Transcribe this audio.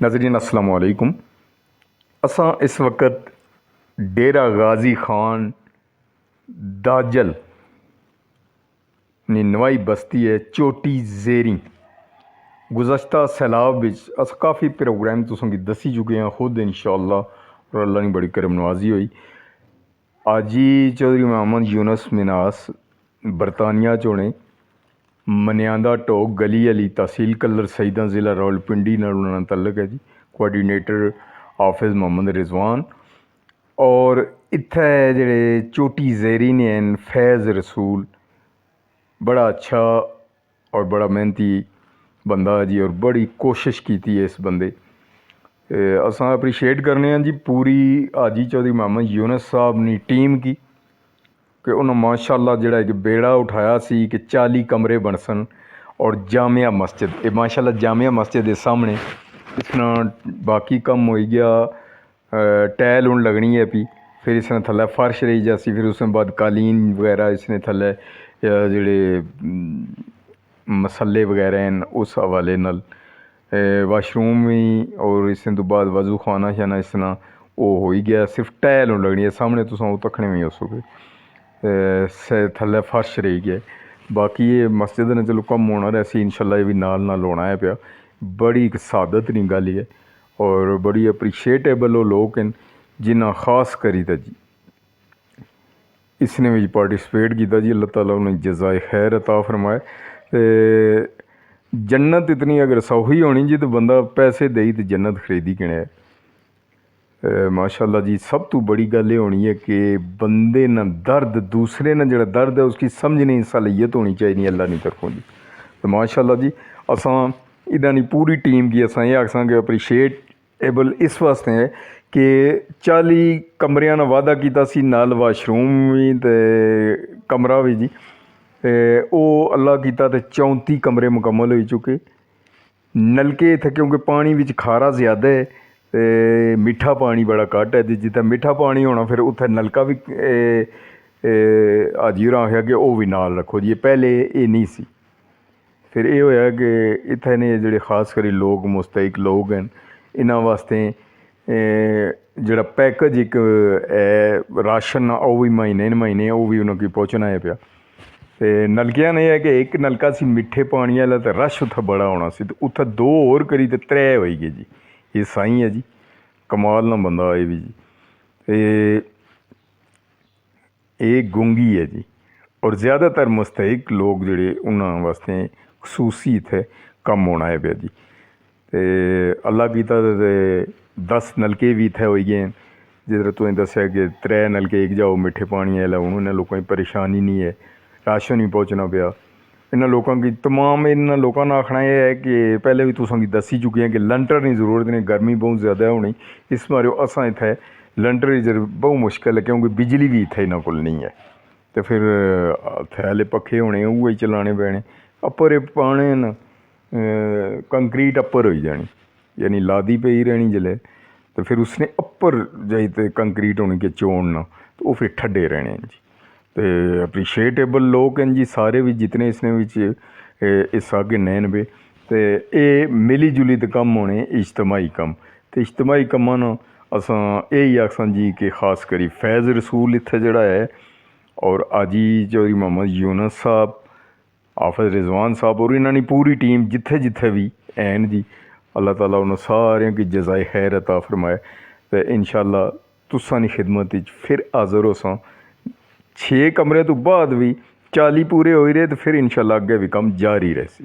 नाज़रीन अस्सलाम वालेकुम। असां इस वक्त डेरा गाजी खान दाजल नी नवाई बस्ती है चोटी ज़ेरी। गुज़श्ता सैलाब अस काफ़ी प्रोग्राम तुसें गी दस्सी चुके हैं खुद इंशाअल्लाह, और अल्लाह ने बड़ी करम नवाजी हुई। आजी चौधरी मोहम्मद यूनुस मिनास बरतानिया च होने मनियांदा टोक गली अली तहसील कलर सईदा ज़िला रावलपिंडी नाल उन्हां दा तल्लक है जी। कोआर्डीनेटर हाफिज़ मोहम्मद रिजवान और इत्थै जेह्ड़े चोटी ज़ेरी ने फैज़ रसूल बड़ा अच्छा और बड़ा मेहनती बंदा है जी, और बड़ी कोशिश की है इस बंदे। असां अप्रीशिएट करने हैं जी पूरी हाजी चौधरी मोहम्मद यूनुस साहब नी टीम की कि उन्होंने माशाअल्लाह जिहड़ा एक बेड़ा उठाया सी कि 40 कमरे बनसन और जामिया मस्जिद, ये माशाअल्लाह जामिया मस्जिद के सामने इसना बाकी कम हो गया। टैल हूँ लगनी है पी, फिर इसने थल्ले फर्श रही जासी, फिर उसने बाद कालीन वगैरह इसने थल्ले जेह्ड़े मसले वगैरह हैं उस हवाले नाल वाशरूम भी, और इसने तो बाद वजू खाना शाना इसना वो हो ही गया। सिर्फ टैल हूँ लगनी है सामने, तुस वो तकने में हो सके थल्ले फर्श रही गया। बाकी ये मस्जिद ने चलो कम होना रैसी इंशाल्लाह, ये भी नाल नाल होना है पिया। बड़ी एक सादत नहीं गल है और बड़ी अप्रीशिएटेबल वो लोग हैं जिन्हें खास करी दा जी इसने भी पार्टिसिपेट किया जी। अल्लाह ताला उन्हें जज़ाए खैर अता फरमाए। जन्नत इतनी अगर सौखी होनी जी तो बंदा पैसे दे तो जन्नत खरीदी किने है। माशाअल्लाह जी सब तो बड़ी गल ये होनी है कि बंदे न दर्द दूसरे न जड़ा दर्द है उसकी समझने सलाहियत होनी चाहिए अल्लाह की तरफों जी। तो माशाअल्लाह जी असां इदां पूरी टीम की असां ये आखसां कि अप्रीशिएटेबल इस वास्ते है कि 40 कमरियां ना वादा किया सी, नाल वाशरूम भी ते कमरा भी जी। वो अल्लाह कीता ते 34 कमरे मुकम्मल हो चुके। नलके इत्थे क्योंकि पानी बिच खारा ज़्यादा है ते मिठा पानी बड़ा घट्ट है, जित्थै मिठा पानी होना फिर उत्थै नलका भी हाजी होरें आखेआ कि ओह् भी नाल रक्खो जी, पहले एह् नहीं सी। फिर ये होया कि इत्थै ने जेह्ड़े खास करी लोग मुस्तहिक लोग हैं इन्हां वास्ते जेह्ड़ा पैकेज एक राशन ओह् भी महीने ओह् भी उन्होंने पहुँचना है पिया। ते नलकियां ने है कि एक नलका सी मिट्ठे पानी आह्ला ते रश उत्थै बड़ा होना सी, ते उत्थै 2 होर करी ते 3 होई गे जी। ये साईं है जी, कमाल ना बंदा एह् भी जी। एह् गुंगी है जी, और ज़्यादातर मुस्तहिक लोग जेह्ड़े उन्हां वास्ते खसूसी इत्थै कम्म होना है पिया जी। ते अल्लाह कीता ते 10 नलके भी इत्थै होई गे। जिद्धर तुसें दस्सेआ कि 3 नलके एक जाओ मिट्ठे पानी आह्ला, हून इन्हें लोकें गी परेशानी नहीं है, राशन भी पहुँचना पिया इन्होंने लोगों की। तमाम इन्होंने लोगों का आखना यह है कि पहले भी तुसें गी दस्सी चुके हैं कि लंटर की जरूरत नहीं, गर्मी बहुत ज़्यादा होनी इस बारे असां इत्थै लंटर की बहुत मुश्किल है क्योंकि बिजली भी इत्थै इन्होंने कोल नहीं है। तो फिर थैले पक्खे होने उ'ऐ चलाने पैने, अप्पर पाने न कंक्रीट अप्पर होई जानी, यानी लादी पेई रहनी जिसलै, तो फिर उसने अप्पर जाई ते कंक्रीट होनी कि चोड़ना, तो वो फिर ठंडे रहने जी। तो अप्रीशिएटेबल लोग हैं जी सारे भी जितने इसने बिच हिस्सा गिने न बे। ते एह् मिली जुली ते कम्म होने इज्तमाही कम्म, ते इज्तमाही कम्मां न असां यही आखसां जी कि खास करी फैज़ रसूल इत्थै जेह्ड़ा है, और आजी चौधरी मोहम्मद यूनुस साहब, हाफिज़ रिजवान साहब और इन्होंने पूरी टीम जिथे जिथे भी हैन जी, अल्लाह ताला उन्होंने सारे की जज़ाए खैर अता फरमाए। तो इंशाअल्लाह तुसां दी खिदमत फिर हाज़र होसां। 6 कमरे तो बाद भी 40 पूरे हो रहे तो फिर इंशाअल्लाह अग्गे भी कम जारी रहसी।